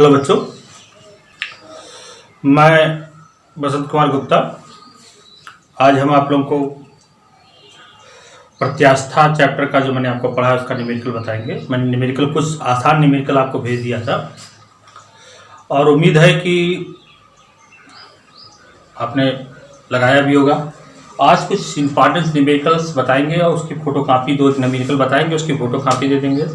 Hello बच्चों, मैं बसंत कुमार गुप्ता। आज हम आप लोगों को प्रत्यास्था चैप्टर का जो मैंने आपको पढ़ा है उसका न्यूमेरिकल बताएंगे। मैंने न्यूमेरिकल कुछ आसान न्यूमेरिकल आपको भेज दिया था और उम्मीद है कि आपने लगाया भी होगा। आज कुछ इंपॉर्टेंट न्यूमेरिकल्स बताएंगे और उसकी फ़ोटो कापी, 2 न्यूमेरिकल बताएंगे, उसकी फ़ोटो कापी दे देंगे।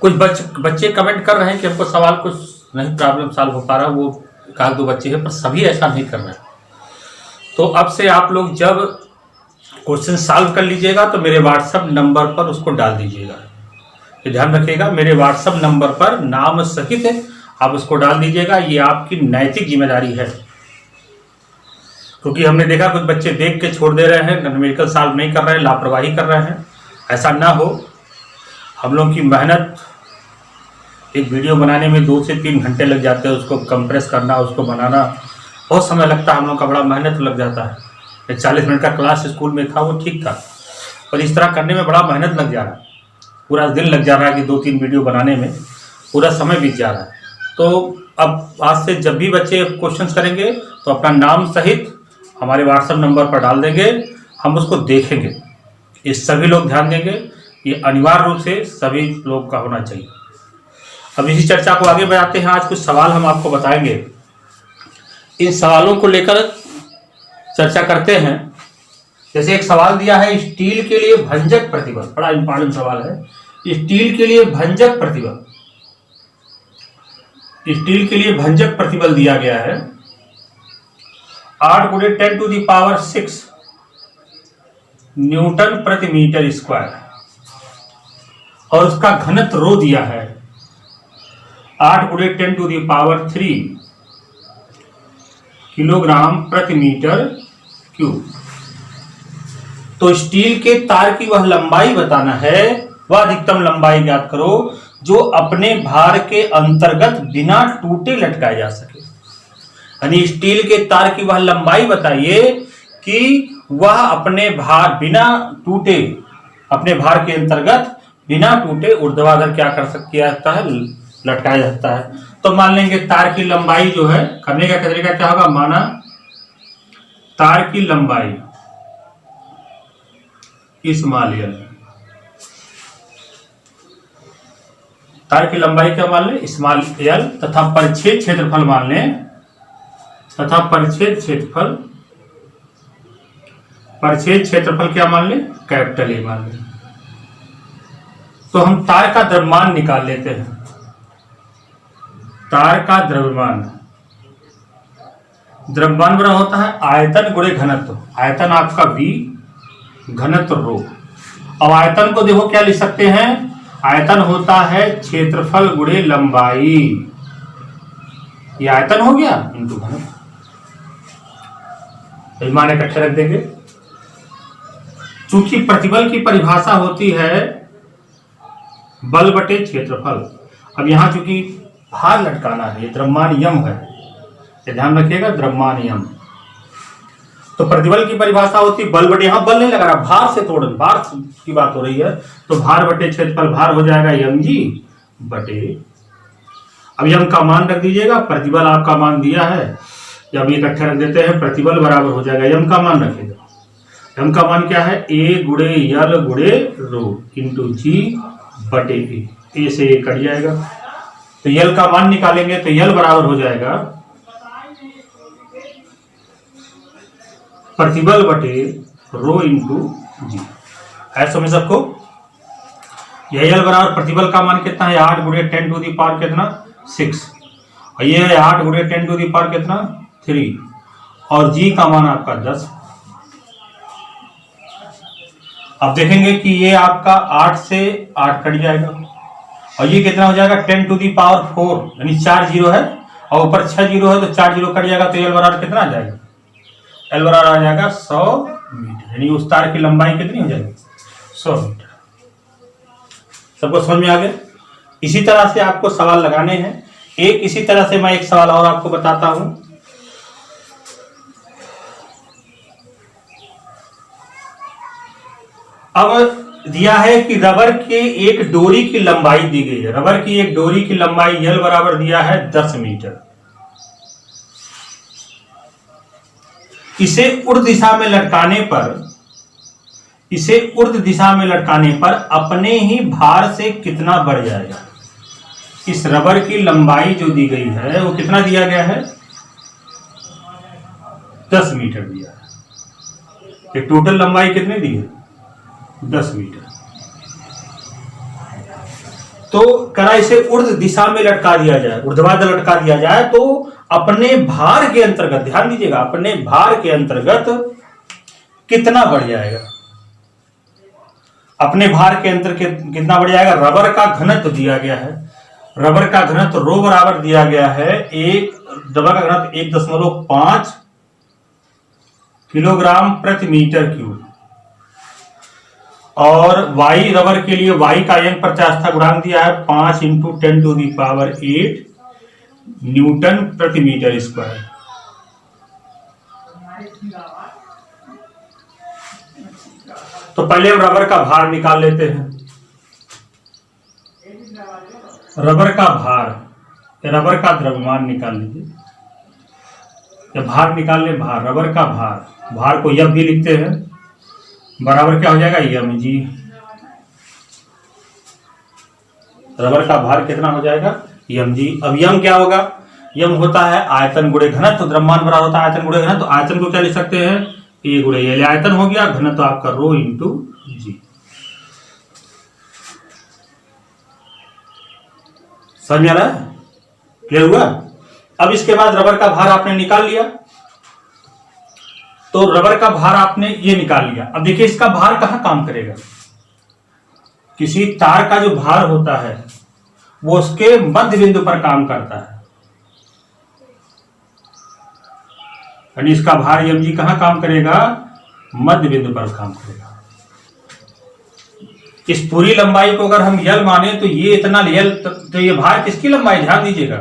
कुछ बच्चे कमेंट कर रहे हैं कि हमको सवाल कुछ नहीं प्रॉब्लम सॉल्व हो पा रहा, वो 1-2 बच्चे हैं, पर सभी ऐसा नहीं कर रहे हैं। तो अब से आप लोग जब क्वेश्चन सॉल्व कर लीजिएगा तो मेरे व्हाट्सएप नंबर पर उसको डाल दीजिएगा। ये ध्यान रखिएगा, मेरे व्हाट्सएप नंबर पर नाम सहित आप उसको डाल दीजिएगा। ये आपकी नैतिक जिम्मेदारी है, क्योंकि हमने देखा कुछ बच्चे देख के छोड़ दे रहे हैं, न्यूमेरिकल सॉल्व नहीं कर रहे हैं, लापरवाही कर रहे हैं। ऐसा ना हो। हम लोग की मेहनत, एक वीडियो बनाने में 2 से 3 घंटे लग जाते हैं, उसको कंप्रेस करना, उसको बनाना बहुत समय लगता है, हम लोग का बड़ा मेहनत लग जाता है। 40 मिनट का क्लास स्कूल में था, वो ठीक था, पर इस तरह करने में बड़ा मेहनत लग जा रहा है। पूरा दिन लग जा रहा है कि 2-3 वीडियो बनाने में पूरा समय बीत जा रहा है। तो अब आज से जब भी बच्चे क्वेश्चन करेंगे तो अपना नाम सहित हमारे व्हाट्सएप नंबर पर डाल देंगे, हम उसको देखेंगे। ये सभी लोग ध्यान देंगे, ये अनिवार्य रूप से सभी लोग का होना चाहिए। अब इसी चर्चा को आगे बढ़ाते हैं। आज कुछ सवाल हम आपको बताएंगे, इन सवालों को लेकर चर्चा करते हैं। जैसे एक सवाल दिया है, स्टील के लिए भंजक प्रतिबल, बड़ा इंपॉर्टेंट सवाल है। स्टील के लिए भंजक प्रतिबल, स्टील के लिए भंजक प्रतिबल दिया गया है 8 × 10⁶ न्यूटन प्रति मीटर स्क्वायर, और उसका घनत्व रो दिया है 8 × 10⁻³ किलोग्राम प्रति मीटर क्यूब। तो स्टील के तार की वह लंबाई बताना है, वह अधिकतम लंबाई ज्ञात करो जो अपने भार के अंतर्गत बिना टूटे लटकाए जा सके। यानी स्टील के तार की वह लंबाई बताइए कि वह अपने भार बिना टूटे, अपने भार के अंतर्गत बिना टूटे ऊर्ध्वाधर क्या किया जाता है, लटकाया जाता है। तो मान लेंगे तार की लंबाई जो है, करने का तरीका क्या होगा, माना तार की लंबाई स्मॉल l, तार की लंबाई क्या मान लें, स्मॉल l, तथा परिच्छेद क्षेत्रफल मान लें, तथा परिच्छेद क्षेत्रफल क्या मान लें, कैपिटल A मान लें। तो हम तार का द्रव्यमान निकाल लेते हैं। तार का द्रव्यमान बड़ा होता है आयतन गुणे घनत्व। आयतन आपका V, घनत्व रो। अब आयतन को देखो क्या लिख सकते हैं, आयतन होता है क्षेत्रफल गुणे लंबाई। ये आयतन हो गया इंटू घनत्व, मान इकट्ठे रख देंगे। चूंकि प्रतिबल की परिभाषा होती है बल बटे क्षेत्रफल। अब यहां चूंकि भार लटकाना है, ये द्रव्यमान यम है, ये ध्यान रखिएगा, द्रव्यमान यम। तो प्रतिबल की परिभाषा होती है बल बटे, यहां बल नहीं लगा रहा, भार से तोड़न, भार की बात हो रही है, तो भार बटे क्षेत्रफल, भार हो जाएगा mg बटे। अब यम का मान रख दीजिएगा, प्रतिबल आपका मान दिया है, जब इकट्ठे रख देते हैं, प्रतिबल बराबर हो जाएगा, यम का मान रखेगा। यम का मान क्या है, a × l × row into g बटे a से a कट जाएगा। तो यल का मान निकालेंगे तो यल बराबर हो जाएगा प्रतिबल बटे रो इंटू जी। है समझ सबको? यह यल बराबर प्रतिबल का मान कितना है, 8 × 10⁻³ कितना 6, और ये है 8 × 10⁻³ कितना 3, और जी का मान आपका 10। अब देखेंगे कि ये आपका 8 से 8 कट जाएगा, और ये कितना हो जाएगा 10⁴, यानी 4 जीरो है, और ऊपर 6 जीरो है, तो 4 जीरो कट जाएगा, तो एल बराबर कितना आ जाएगा, एल बराबर आ जाएगा 100 मीटर। यानी उस तार की लंबाई कितनी हो जाएगी, 100 मीटर। सबको समझ में आ गया? इसी तरह से आपको सवाल लगाने हैं। एक इसी तरह से मैं एक सवाल और आपको बताता हूं। अब दिया है कि रबर के एक डोरी की लंबाई दी गई है। रबर की एक डोरी की लंबाई यल बराबर दिया है 10 मीटर। इसे ऊर्ध्व दिशा में लटकाने पर अपने ही भार से कितना बढ़ जाएगा। इस रबर की लंबाई जो दी गई है वो कितना दिया गया है, 10 मीटर दिया है। ये टोटल लंबाई कितनी दी है, 10 मीटर। तो करा इसे ऊर्ध्व दिशा में लटका दिया जाए, ऊर्ध्वाधर लटका दिया जाए तो अपने भार के अंतर्गत, ध्यान दीजिएगा, अपने भार के अंतर्गत कितना बढ़ जाएगा। अपने भार के अंतर्गत कितना बढ़ जाएगा। रबर का घनत्व दिया गया है, रबर का घनत्व रो बराबर दिया गया है रबर का घनत्व 1.5 किलोग्राम प्रति मीटर क्यूब। और वाई, रबर के लिए वाई का यंग प्रत्यास्था गुणांक दिया है 5 × 10⁸ न्यूटन प्रति मीटर स्क्वायर। तो पहले हम रबर का भार निकाल लेते हैं। रबर का भार, रबर का द्रव्यमान निकाल लीजिए, या भार निकाल ले, भार, रबर का भार, भार को यम भी लिखते हैं, बराबर क्या हो जाएगा, यम जी। रबर का भार कितना हो जाएगा, यम जी। अब यम क्या होगा, यम होता है आयतन गुणे घनत्व, तो द्रव्यमान बराबर होता है आयतन गुणे घनत्व। तो आयतन को क्या लिख सकते हैं, ए गुणे एल, आयतन हो गया, घनत्व आपका रो इंटू जी। समझ आ रहा है, क्लियर हुआ। अब इसके बाद रबर का भार आपने निकाल लिया, तो रबर का भार आपने ये निकाल लिया। अब देखिए इसका भार कहां काम करेगा। किसी तार का जो भार होता है वो उसके मध्य बिंदु पर काम करता है, यानी इसका भार यम जी कहां काम करेगा, मध्य बिंदु पर काम करेगा। इस पूरी लंबाई को अगर हम यल माने तो ये इतना यल, तो ये भार किसकी लंबाई, ध्यान दीजिएगा,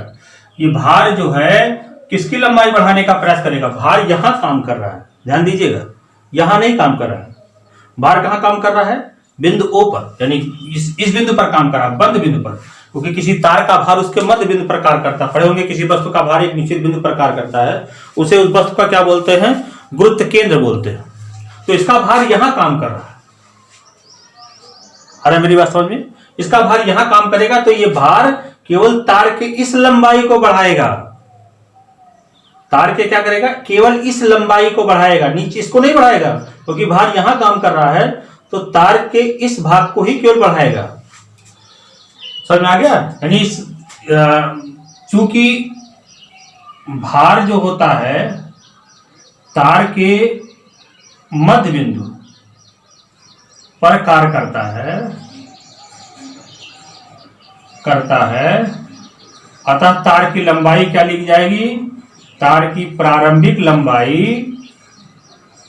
ये भार जो है किसकी लंबाई बढ़ाने का प्रयास करेगा। भार यहां काम कर रहा है, ध्यान दीजिएगा, यहां नहीं काम कर रहा है। भार कहां काम कर रहा है, बिंदु ओ पर, यानी इस बिंदु पर काम कर रहा है, बंद बिंदु पर। क्योंकि किसी तार का भार उसके मध्य बिंदु पर कार्य करता है। पढ़े होंगे किसी वस्तु का भार एक निश्चित बिंदु पर कार्य करता है, उसे उस वस्तु का क्या बोलते हैं, गुरुत्व केंद्र बोलते हैं। तो इसका भार यहां काम कर रहा है, अरे मेरी बात समझ में, इसका भार यहां काम करेगा, तो ये भार केवल तार के इस लंबाई को बढ़ाएगा। तार के क्या करेगा, केवल इस लंबाई को बढ़ाएगा, नीचे इसको नहीं बढ़ाएगा, क्योंकि भार यहां काम कर रहा है, तो तार के इस भाग को ही केवल बढ़ाएगा। समझ में आ गया। यानी चूंकि भार जो होता है तार के मध्य बिंदु पर कार्य करता है, अतः तार की लंबाई क्या लिखी जाएगी, तार की प्रारंभिक लंबाई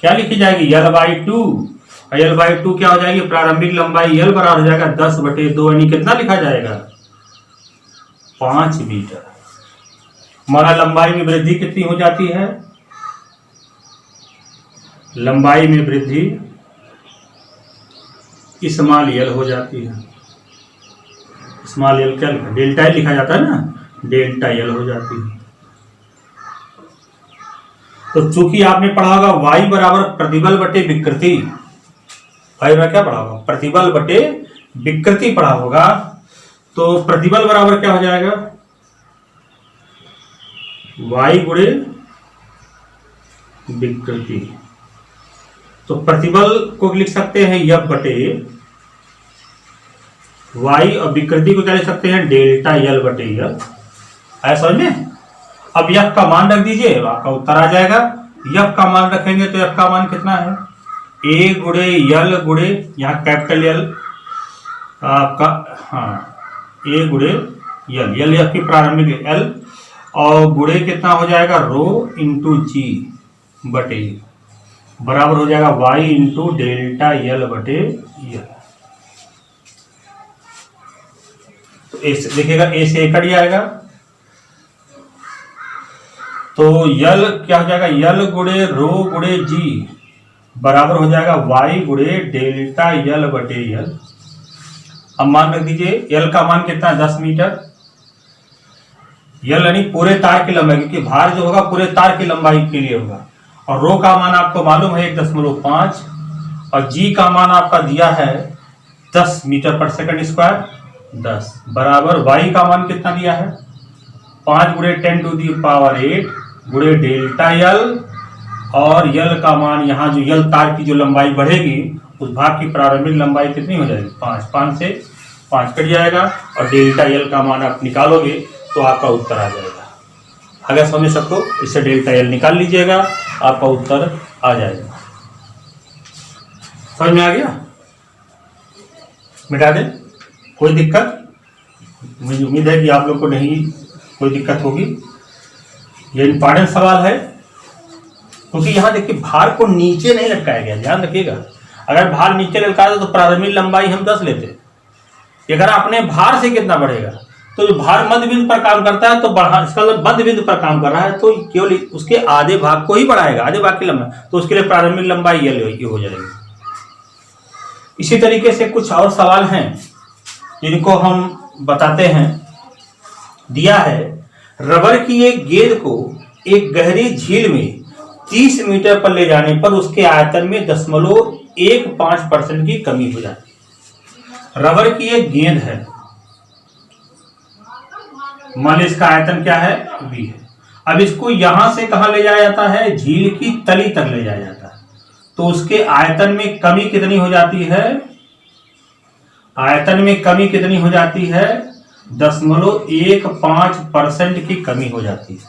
क्या लिखी जाएगी, L/2। L/2 क्या हो जाएगी, प्रारंभिक लंबाई L बराबर हो जाएगा 10/2, यानी कितना लिखा जाएगा, 5 मीटर। हमारा लंबाई में वृद्धि कितनी हो जाती है, लंबाई में वृद्धि स्मॉल एल हो जाती है। स्मॉल एल क्या लिखा, डेल्टा एल लिखा जाता है ना, डेल्टा एल हो जाती है। तो चूंकि आपने पढ़ा होगा वाई बराबर प्रतिबल बटे विकृति, वाई बराबर क्या पढ़ा होगा, प्रतिबल बटे विकृति पढ़ा होगा। तो प्रतिबल बराबर क्या हो जाएगा, वाई गुणे विकृति। तो प्रतिबल को लिख सकते हैं यफ बटे वाई, और विकृति को क्या लिख सकते हैं, डेल्टा एल बटे यफ। ऐसा समझ में। अब यफ का मान रख दीजिए, आपका उत्तर आ जाएगा। यफ का मान रखेंगे तो यफ का मान कितना है, ए गुणे यल गुणे, यहाँ कैपिटल यल आपका, हाँ, ए गुणे यल, यल यफ की प्रारंभिक एल, और गुणे कितना हो जाएगा, रो इंटू जी बटे बराबर हो जाएगा वाई इंटू डेल्टा यल बटे यल। तो ऐसे देखिएगा, ए से कट जाएगा, तो यल क्या हो जाएगा, यल गुणे रो गुणे जी बराबर हो जाएगा y गुणे डेल्टा यल बटे यल। अब मान रख दीजिए यल का मान कितना है 10 मीटर। यल यानी पूरे तार की लंबाई, क्योंकि भार जो होगा पूरे तार की लंबाई के लिए होगा। और रो का मान आपको मालूम है 1.5 और जी का मान आपका दिया है 10 मीटर पर सेकंड स्क्वायर 10 बराबर वाई का मान कितना दिया है 5 गुणे 10 टू दी पावर 8 गुणे डेल्टा यल। और यल का मान यहाँ जो यल तार की जो लंबाई बढ़ेगी उस भाग की प्रारंभिक लंबाई कितनी हो जाएगी 5 से 5 कट जाएगा और डेल्टा यल का मान आप निकालोगे तो आपका उत्तर आ जाएगा। अगर समझ सको इससे डेल्टा यल निकाल लीजिएगा, आपका उत्तर आ जाएगा। समझ में आ गया? मिटा दें, कोई दिक्कत? मुझे उम्मीद है कि आप लोग को नहीं कोई दिक्कत होगी। ये इंपॉर्टेंट सवाल है क्योंकि यहाँ देखिए भार को नीचे नहीं लटकाया गया, ध्यान रखिएगा। अगर भार नीचे लटकाया तो प्रारंभिक लंबाई हम 10 लेते। अगर अपने भार से कितना बढ़ेगा तो जो भार मध्य बिंदु पर काम करता है तो बढ़ा, इसका मतलब मध्य बिंदु पर काम कर रहा है तो केवल उसके आधे भाग को ही बढ़ाएगा, आधे भाग की लंबाई, तो उसके लिए प्रारंभिक लंबाई ये हो जाएगी। इसी तरीके से कुछ और सवाल हैं जिनको हम बताते हैं। दिया है रबर की एक गेंद को एक गहरी झील में 30 मीटर पर ले जाने पर उसके आयतन में 0.15% की कमी हो जाती है। रबर की एक गेंद है, मान लीजिए इसका आयतन क्या है v है। अब इसको यहां से कहां ले जाया जाता है, झील की तली तक ले जाया जाता है, तो उसके आयतन में कमी कितनी हो जाती है, आयतन में कमी कितनी हो जाती है 0.15% की कमी हो जाती है।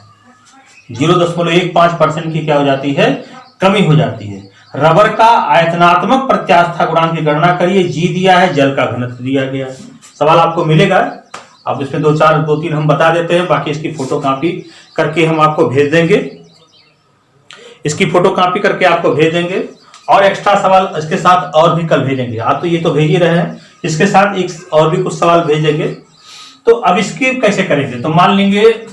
0.15% की क्या हो जाती है, कमी हो जाती है। रबर का आयतनात्मक प्रत्यास्था गुणांक की गणना करिए। जी दिया है, जल का घनत्व दिया गया है। सवाल आपको मिलेगा, अब इसमें 2-3 हम बता देते हैं, बाकी इसकी फोटो कॉपी करके हम आपको भेज देंगे। इसकी फोटो कॉपी करके आपको भेज देंगे और एक्स्ट्रा सवाल इसके साथ और भी कल भेजेंगे। आप तो ये तो भेज ही रहे हैं, इसके साथ एक और भी कुछ सवाल भेजेंगे। तो अब इसकी कैसे करेंगे, तो मान लेंगे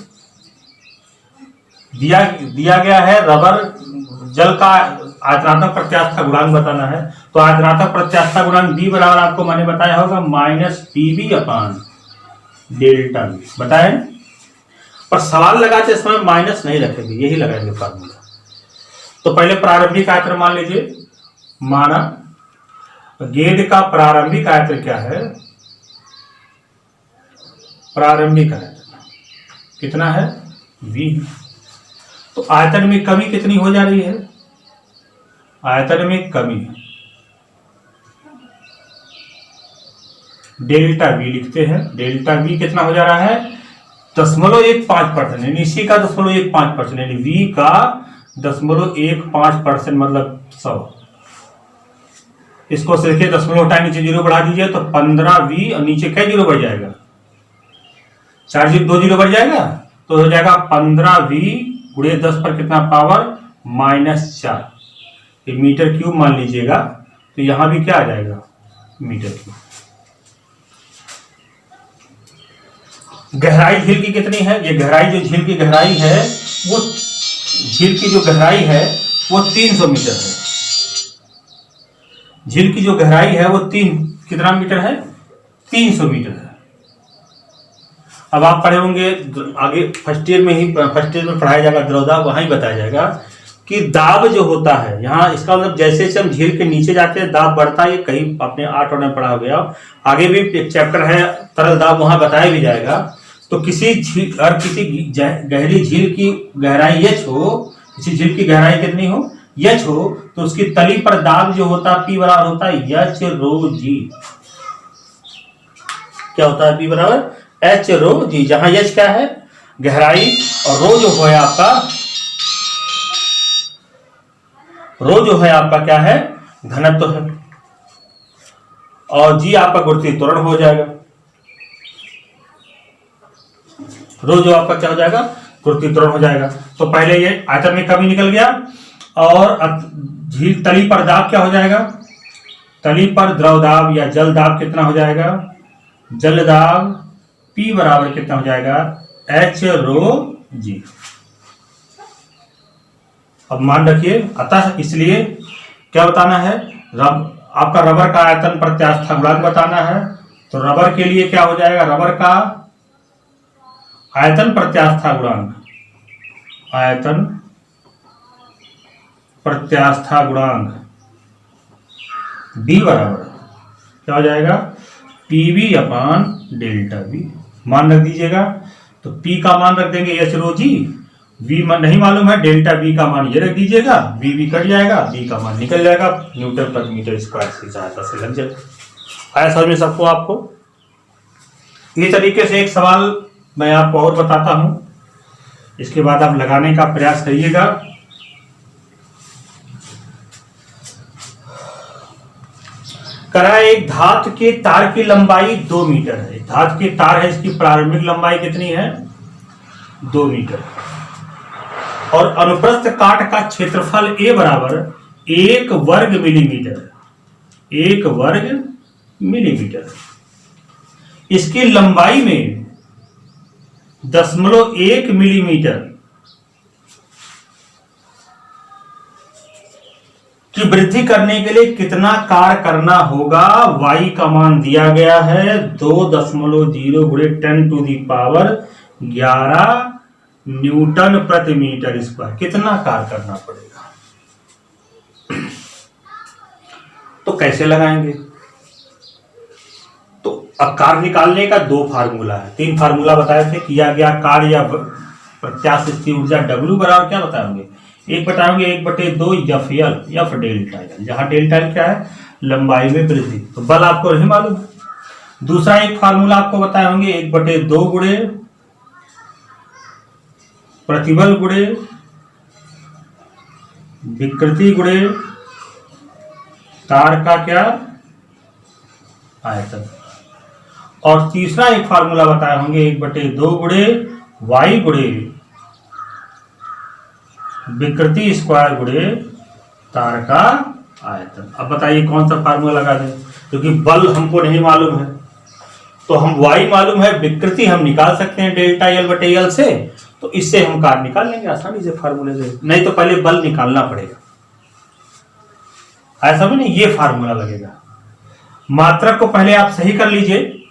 दिया गया है रबर जल का आयतनात्मक प्रत्यास्था गुणांक बताना है। तो आयतनात्मक प्रत्यास्था गुणांक बी बराबर आपको मैंने बताया होगा -pb अपान डेल्टा बी, बताए। पर सवाल लगाते समय माइनस नहीं रखेंगे, यही लगाएंगे फार्मूला। तो पहले प्रारंभिक आयतन मान लीजिए, माना गेंद का प्रारंभिक आयतन क्या है, प्रारंभिक आयतन कितना है v। तो आयतन में कमी कितनी हो जा रही है, आयतन में कमी डेल्टा v लिखते हैं। डेल्टा v कितना हो जा रहा है 0.15%, यानी इसी का 0.15%, यानी v का 0.15% मतलब 100। इसको देखिए 0 हटाए नीचे 0 बढ़ा दीजिए तो 15v और नीचे क्या 0 बढ़ जाएगा, 4 0 2 0 बढ़ जाएगा, तो हो जाएगा 15v गुणे 10 पर कितना पावर -4। ये मीटर क्यूब मान लीजिएगा, तो यहां भी क्या आ जाएगा मीटर क्यूब। गहराई झील की कितनी है, ये गहराई जो झील की गहराई है वो झील की जो गहराई है वो 300 मीटर है। झील की जो गहराई है वो कितना मीटर है 300 मीटर है। अब आप पढ़े होंगे आगे फर्स्ट ईयर में पढ़ाया जाएगा द्रवदाब, वहां ही बताया जाएगा कि दाब जो होता है यहाँ, इसका मतलब जैसे जैसे हम झील के नीचे जाते हैं दाब बढ़ता है। ये कहीं आपने 8 में पढ़ा हो गया, आगे भी एक चैप्टर है तरल दाब, वहां बताया भी जाएगा। तो किसी झील और किसी गहरी झील की गहराई h हो, किसी झील की गहराई कितनी हो h हो, तो उसकी तली पर दाब जो होता है P बराबर होता है h रो जी। क्या होता है P बराबर h रो जी, जहां h क्या है गहराई और रो जो है आपका, रो जो है आपका क्या है घनत्व है, और जी आपका गुरुत्वीय त्वरण हो जाएगा। रो जो आपका क्या हो जाएगा गुरुत्वीय त्वरण हो जाएगा। तो पहले ये आयतन में कमी निकल गया, और झील तली पर दाब क्या हो जाएगा, तली पर द्रव दाब या जल दाब कितना हो जाएगा, जल दाब P बराबर कितना हो जाएगा h रो जी। अब मान रखिए, अतः इसलिए क्या बताना है, आपका रबर का आयतन प्रत्यास्था गुणांक बताना है। तो रबर के लिए क्या हो जाएगा, रबर का आयतन प्रत्यास्था गुणांक, आयतन प्रत्यास्था गुणांक B बराबर क्या हो जाएगा, PV अपान डेल्टा V। मान रख दीजिएगा, तो P का मान रख देंगे H रो जी, V नहीं मालूम है, डेल्टा V का मान ये रख दीजिएगा, V कट जाएगा, B का मान निकल जाएगा, न्यूटन प्रति मीटर स्क्वायर की सहायता से लग जाएगा। आया समझ में सबको? आपको इस तरीके से एक सवाल मैं आपको और बताता हूं, इसके बाद आप लगाने का प्रयास करिएगा। करा एक धातु के तार की लंबाई 2 मीटर है। धातु के तार है, इसकी प्रारंभिक लंबाई कितनी है, 2 मीटर, और अनुप्रस्थ काट का क्षेत्रफल A बराबर 1 वर्ग मिलीमीटर, 1 वर्ग मिलीमीटर। इसकी लंबाई में 0.1 मिलीमीटर की वृद्धि करने के लिए कितना कार्य करना होगा। y का मान दिया गया है 2.0 गुणे 10⁻11 न्यूटन प्रति मीटर स्क्वायर। कितना कार्य करना पड़ेगा, तो कैसे लगाएंगे? तो अब कार्य निकालने का 2 फार्मूला है, 3 फार्मूला बताए थे। किया गया कार्य या प्रत्यास्थ स्थिर ऊर्जा W बराबर क्या बताएंगे, एक बताएंगे 1/2 F डेल्टा L, जहां डेल्टा L क्या है, लंबाई में वृद्धि, तो बल आपको नहीं मालूम। दूसरा एक फार्मूला आपको बताए होंगे 1/2 गुणे प्रतिबल गुणे विकृति गुणे तार का क्या, आयतन। और तीसरा एक फार्मूला बताए होंगे 1/2 गुणे y गुणे विकृति स्क्वायर गुणे तार का आयतन। अब बताइए कौन सा फार्मूला लगा दें, क्योंकि बल हमको नहीं मालूम है, तो हम y मालूम है, विकृति हम निकाल सकते हैं डेल्टा L/L से, तो इससे हम कार्य निकाल लेंगे आसानी से फार्मूले से। नहीं तो पहले बल निकालना पड़ेगा, ऐसा भी नहीं, ये फार्मूला लगेगा। मात्रक को पहले आप सही कर लीजिए,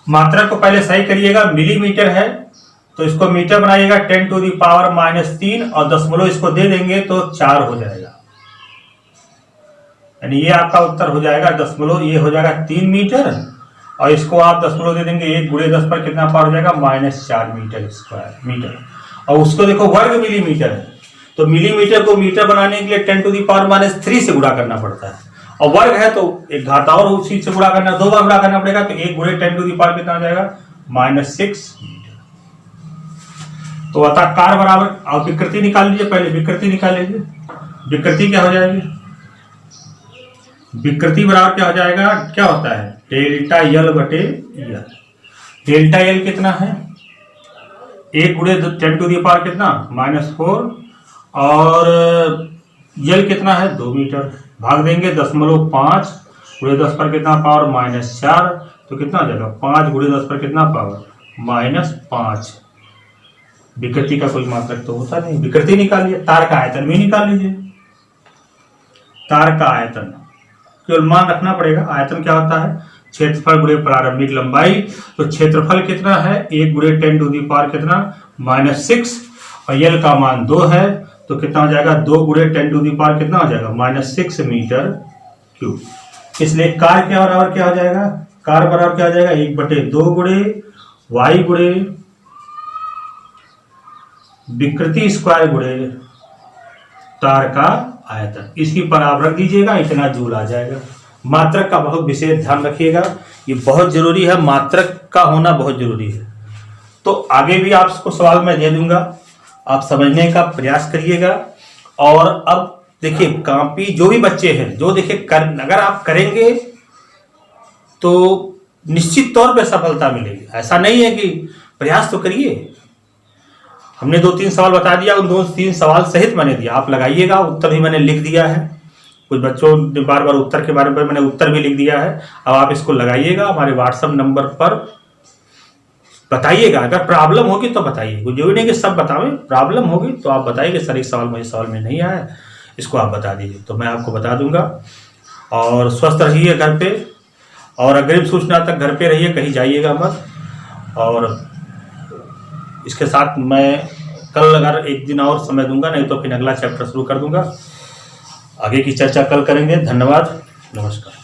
मात्रक को पहले सही करिएगा। मिलीमीटर है तो इसको मीटर बनाइएगा 10⁻³ और दशमलव इसको दे देंगे तो 4 हो जाएगा, यानी ये आपका उत्तर हो जाएगा दशमलव, ये हो जाएगा 3 मीटर, और इसको आप दशमलव दे देंगे 1 गुणे 10 पर कितना पावर हो जाएगा, -4 मीटर स्क्वायर मीटर। और उसको देखो वर्ग मिलीमीटर है, तो मिलीमीटर को मीटर बनाने के लिए 10⁻³ से गुणा करना पड़ता है, और वर्ग है तो एक घात और उसी से गुणा करना, 2 बार गुणा करना पड़ेगा, तो 1 गुणे 10⁻³ कितना हो जाएगा, -6 मीटर। तो अतः कार्य बराबर, और विकृति निकाल लीजिए, पहले विकृति निकाल लीजिए। विकृति क्या हो जाएगी, विकृति बराबर क्या हो जाएगा, क्या होता है, डेल्टा L/L। डेल्टा L कितना है, 1 गुणे 10⁻³ कितना, -4, और L कितना है 2 मीटर, भाग देंगे 0.5 गुणे 10 पर कितना पावर, -4, तो कितना हो जाएगा 5 गुणे 10 पर कितना पावर, -5। विकृति का कोई मात्रक तो होता नहीं, विकृति निकालिए। तार का आयतन भी निकाल लीजिए, तार का आयतन केवल मान रखना पड़ेगा। आयतन क्या होता है, क्षेत्रफल गुणे प्रारंभिक लंबाई, तो क्षेत्रफल कितना है 1 गुणे 10⁻³ कितना, -6, और L का मान 2 है, तो कितना हो जाएगा 2 गुणे 10⁻³ कितना हो जाएगा, -6 मीटर क्यूब। इसलिए कार्य क्या बराबर क्या हो जाएगा, कार्य बराबर क्या हो जाएगा, 1/2 गुणे y गुणे विकृति स्क्वायर गुणे तार का आयतन। इसकी पर आप रख दीजिएगा, इतना जूल आ जाएगा। मात्रक का बहुत विशेष ध्यान रखिएगा, ये बहुत जरूरी है, मात्रक का होना बहुत जरूरी है। तो आगे भी आपको सवाल मैं दे दूंगा, आप समझने का प्रयास करिएगा। और अब देखिए कॉपी जो भी बच्चे हैं, जो देखिए अगर आप करेंगे तो निश्चित तौर पे सफलता मिलेगी। ऐसा नहीं है कि प्रयास तो करिए, हमने 2-3 सवाल बता दिया, उन 2-3 सवाल सहित मैंने दिया, आप लगाइएगा। उत्तर भी मैंने लिख दिया है, कुछ बच्चों ने बार बार उत्तर के बारे में मैंने उत्तर भी लिख दिया है। अब आप इसको लगाइएगा, हमारे व्हाट्सएप नंबर पर बताइएगा। अगर प्रॉब्लम होगी तो बताइए, जो नहीं कि सब बतावें, प्रॉब्लम होगी तो आप बताइए कि सर एक सवाल मुझे सवाल में नहीं आया, इसको आप बता दीजिए, तो मैं आपको बता दूंगा। और स्वस्थ रहिए घर पे, और अग्रिम सूचना तक घर पे रहिए, कहीं जाइएगा मत। और इसके साथ मैं कल अगर एक दिन और समय दूंगा, नहीं तो फिर अगला चैप्टर शुरू कर दूंगा। आगे की चर्चा कल करेंगे। धन्यवाद, नमस्कार।